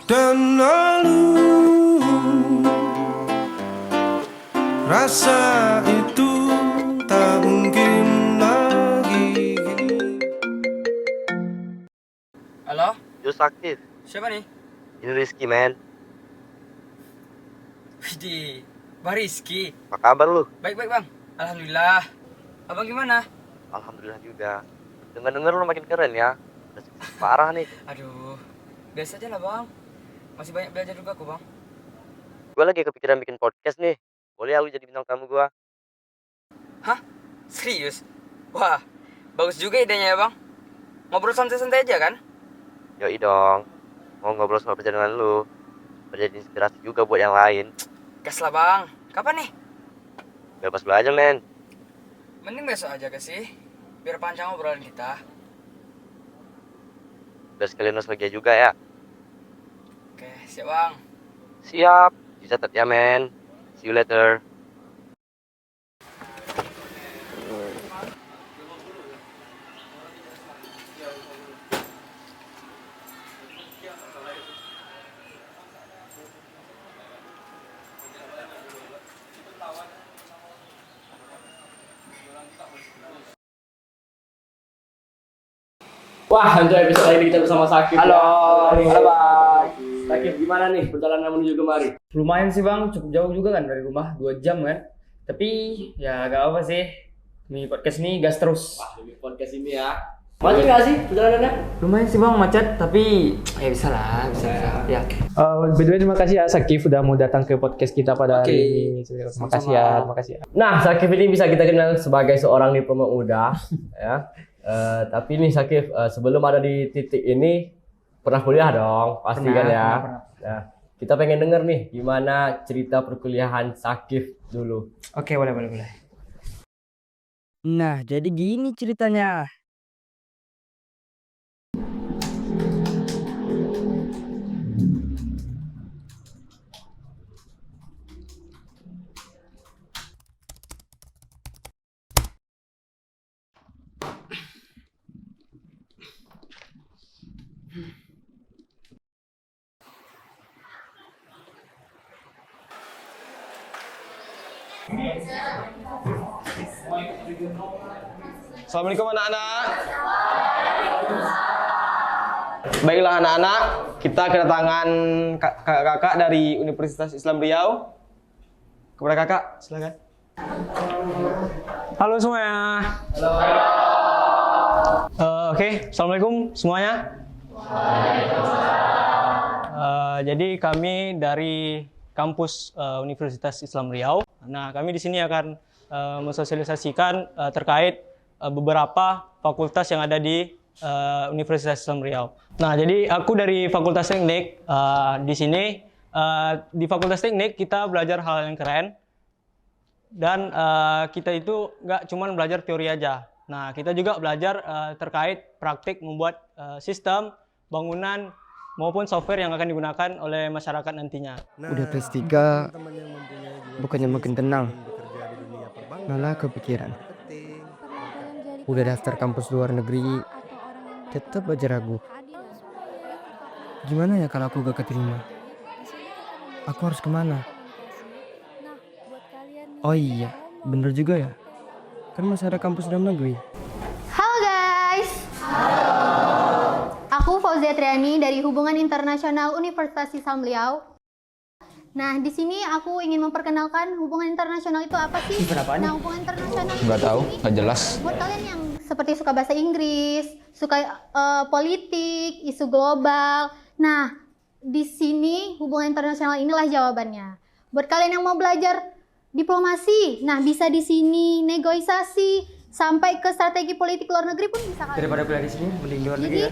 dan lalu rasa itu tak mungkin lagi. Halo? Yus aktif. Siapa nih? Ini Rizky, men. Widih, Bang Rizky. Apa kabar lu? Baik-baik bang, alhamdulillah. Abang gimana? Alhamdulillah juga. Dengar-dengar lu makin keren ya. Udah sukses parah nih. Aduh, biasa aja lah bang. Masih banyak belajar juga kok bang. Gue lagi kepikiran bikin podcast nih. Boleh ya lu jadi bintang tamu gue? Hah? Serius? Wah, bagus juga idenya ya bang. Ngobrol santai-santai aja kan? Yoi dong. Mau ngobrol soal perjalanan lu. Biar jadi inspirasi juga buat yang lain. Gas lah bang. Kapan nih? Bebas lu aja, men. Mending besok aja ke sih. Biar panjang obrolan kita. Biar sekalian nostalgia juga ya. Oke, siap bang. Siap. Dicatat ya, men. See you later. Wah, untuk episode ini kita bersama Sakif. Halo, ya. halo bang. Sakif, gimana nih perjalanan menuju kemari? Lumayan sih bang, cukup jauh juga kan dari rumah, 2 jam kan. Tapi ya gak apa sih. Ini podcast ini gas terus. Wah, lebih podcast ini ya. Macet nggak sih perjalanannya? Lumayan sih bang macet, tapi ya bisa lah, bisa. Ya. By the way, terima kasih ya Sakif udah mau datang ke podcast kita pada hari ini. Terima kasih ya, terima kasih ya. Nah, Sakif ini bisa kita kenal sebagai seorang diploma muda, ya. Tapi nih Sakif, sebelum ada di titik ini pernah kuliah dong, pasti kan ya. Pernah. Nah, kita pengen denger nih gimana cerita perkuliahan Sakif dulu. Oke, boleh. Nah, jadi gini ceritanya. Assalamualaikum anak-anak. Baiklah anak-anak, kita kedatangan kakak-kakak dari Universitas Islam Riau. Kepada kakak, silakan. Halo semuanya. Halo. Oke, assalamualaikum semuanya. Jadi kami dari kampus Universitas Islam Riau. Nah, kami di sini akan mensosialisasikan terkait beberapa fakultas yang ada di Universitas Islam Riau. Nah, jadi aku dari Fakultas Teknik. Di sini di Fakultas Teknik kita belajar hal yang keren, dan kita itu nggak cuma belajar teori aja. Nah, kita juga belajar terkait praktik membuat sistem, bangunan maupun software yang akan digunakan oleh masyarakat nantinya. Udah +3, bukannya makin tenang, malah kepikiran. Udah daftar kampus luar negeri, tetap aja ragu. Gimana ya kalau aku gak keterima? Aku harus kemana? Oh iya, bener juga ya. Kan masih ada kampus dalam negeri. Halo guys. Aku Fauzia Triani dari Hubungan Internasional Universitas Islam Riau. Nah, di sini aku ingin memperkenalkan hubungan internasional itu apa sih? Nah, hubungan internasional Nggak tahu, nggak jelas. Buat kalian yang seperti suka bahasa Inggris, suka politik, isu global. Nah, di sini hubungan internasional inilah jawabannya. Buat kalian yang mau belajar diplomasi, nah bisa di sini, negosiasi, sampai ke strategi politik luar negeri pun bisa kalian. Daripada kuliah di sini, mending di luar negeri ya.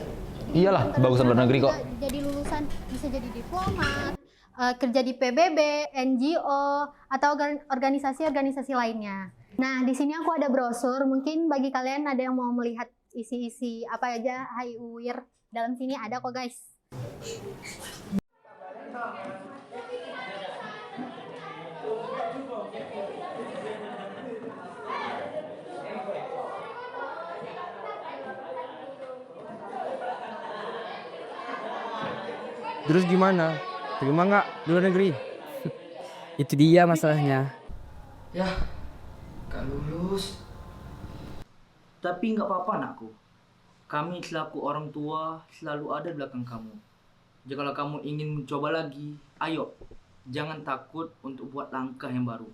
Iyalah, bagusan luar negeri kok. Jadi lulusan bisa jadi diplomat, kerja di PBB, NGO, atau organisasi-organisasi lainnya. Nah, di sini aku ada brosur. Mungkin bagi kalian ada yang mau melihat isi-isi apa aja HIUIR dalam sini ada kok guys. Terus gimana? Terima nggak di luar negeri? Itu dia masalahnya. Ya, gak lulus. Tapi nggak apa-apa anakku. Kami selaku orang tua selalu ada di belakang kamu. Jadi kalau kamu ingin mencoba lagi, ayo. Jangan takut untuk buat langkah yang baru.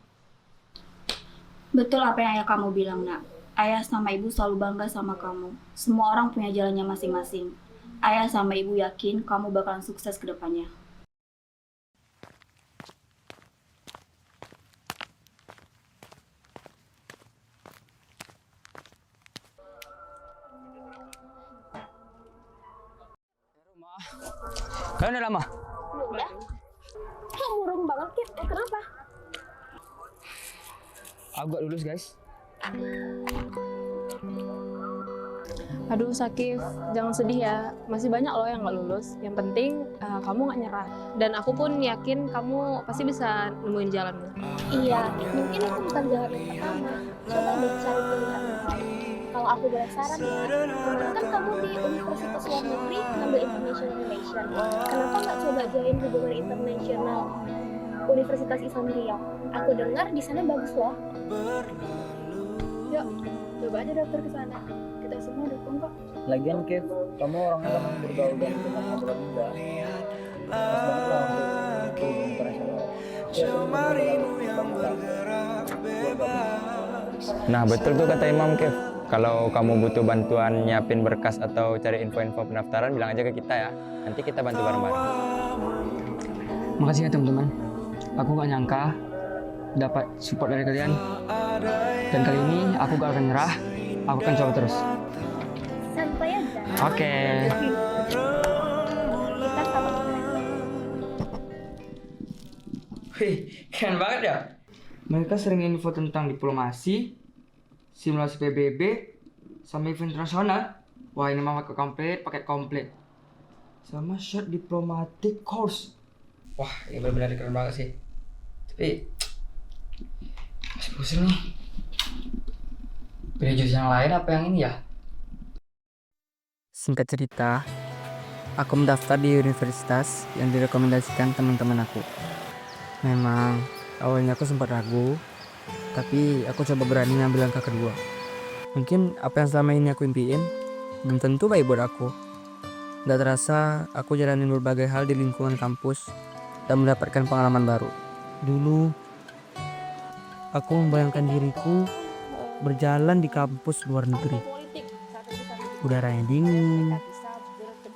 Betul apa yang ayah kamu bilang, nak. Ayah sama ibu selalu bangga sama kamu. Semua orang punya jalannya masing-masing. Ayah sama ibu yakin kamu bakalan sukses ke depannya. Kalian udah lama? Udah. Kok murung banget, Kif? Kenapa? Aku gak lulus guys. Aduh Sakif, jangan sedih ya. Masih banyak loh yang gak lulus. Yang penting kamu gak nyerah. Dan aku pun yakin kamu pasti bisa nemuin jalanmu. Iya, mungkin itu bukan jalan yang pertama. Coba deh cari pilihan yang lain. Kalau aku boleh saran ya, kemarin kan kamu di Universitas Luar Negeri ngambil International Relation. Kenapa nggak coba join hubungan internasional Universitas Islam Riau? Aku dengar di sana bagus loh. Yuk, coba aja daftar ke sana. Kita semua dukung kok. Lagian Kev, kamu orangnya kan bergaul dan kita ngobrol juga. Pas banget lah untuk hubungan internasional. Nah betul tuh kata Imam Kev. Kalau kamu butuh bantuan nyiapin berkas atau cari info-info pendaftaran, bilang aja ke kita ya. Nanti kita bantu bareng-bareng. Makasih ya teman-teman. Aku gak nyangka dapat support dari kalian. Dan kali ini aku gak akan nyerah. Aku akan coba terus. Santai aja. Oke. Kita sama. Wih, keren banget ya. Mereka sering info tentang diplomasi, simulasi PBB, sama event internasional. Wah ini mama paket komplit. Sama short diplomatic course. Wah ini benar-benar keren banget sih. Tapi masih pusing nih. Pilih jurusan yang lain apa yang ini ya? Singkat cerita, aku mendaftar di universitas yang direkomendasikan teman-teman aku. Memang awalnya aku sempat ragu, tapi aku coba berani ngambil langkah kedua. Mungkin apa yang selama ini aku impiin belum tentu baik buat aku. Gak terasa aku jalanin berbagai hal di lingkungan kampus dan mendapatkan pengalaman baru. Dulu aku membayangkan diriku berjalan di kampus luar negeri. Udaranya dingin,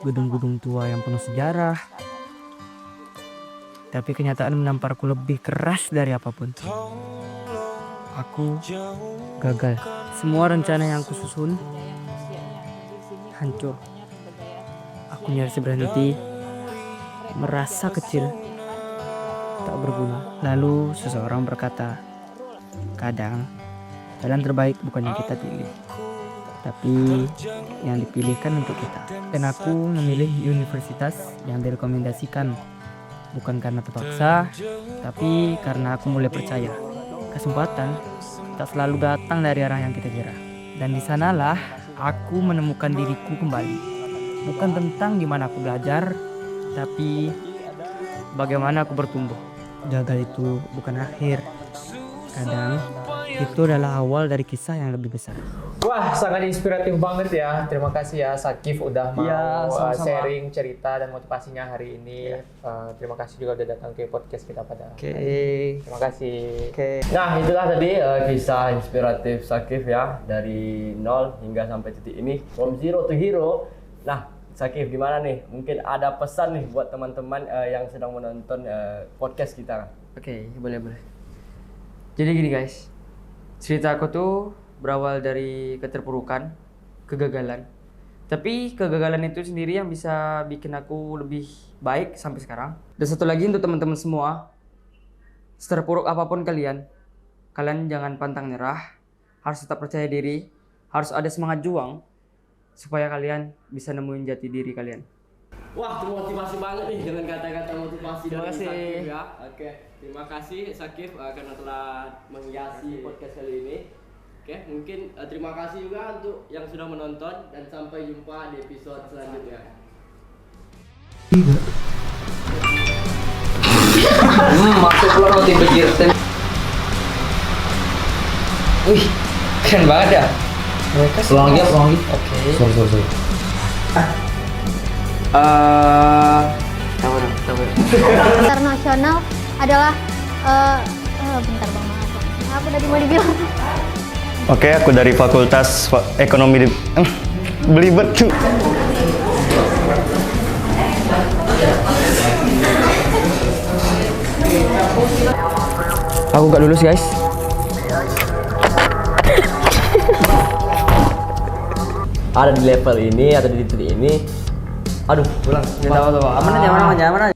gedung-gedung tua yang penuh sejarah. Tapi kenyataan menamparku lebih keras dari apapun. Aku gagal. Semua rencana yang aku susun hancur. Aku nyaris berhenti, merasa kecil, tak berguna. Lalu seseorang berkata, kadang jalan terbaik bukan yang kita pilih, tapi yang dipilihkan untuk kita. Dan aku memilih universitas yang direkomendasikan. Bukan karena terpaksa, tapi karena aku mulai percaya kesempatan tak selalu datang dari arah yang kita kira. Dan di sanalah aku menemukan diriku kembali. Bukan tentang gimana aku belajar, tapi bagaimana aku bertumbuh. Gagal itu bukan akhir. Kadang itu adalah awal dari kisah yang lebih besar. Wah, sangat inspiratif banget ya. Terima kasih ya Sakif udah mau sama-sama. sharing cerita dan motivasinya hari ini. Terima kasih juga udah datang ke podcast kita pada. Terima kasih. Nah itulah tadi kisah inspiratif Sakif ya, dari nol hingga sampai titik ini, from zero to hero. Nah Sakif gimana nih? Mungkin ada pesan nih buat teman-teman yang sedang menonton podcast kita. Oke, boleh. Jadi gini guys, cerita aku tuh berawal dari keterpurukan, kegagalan. Tapi kegagalan itu sendiri yang bisa bikin aku lebih baik sampai sekarang. Dan satu lagi untuk teman-teman semua, seterpuruk apapun kalian jangan pantang nyerah, harus tetap percaya diri, harus ada semangat juang supaya kalian bisa nemuin jati diri kalian. Wah, termotivasi banget nih dengan kata-kata motivasi Terima dari kasih. Sakif ya. Oke, terima kasih Sakif karena telah menghiasi podcast kali ini. Oke, mungkin terima kasih juga untuk yang sudah menonton dan sampai jumpa di episode selanjutnya. roti bejir. Wih, keren banget ya. Mereka ulang lagi. Oke. Sorry. Internasional adalah bentar bang, apa tadi mau dibilang? Oke, aku dari Fakultas Ekonomi belibet tuh. Aku gak lulus guys. Ada di level ini atau di titik ini. Aduh, pulang. Aman aja.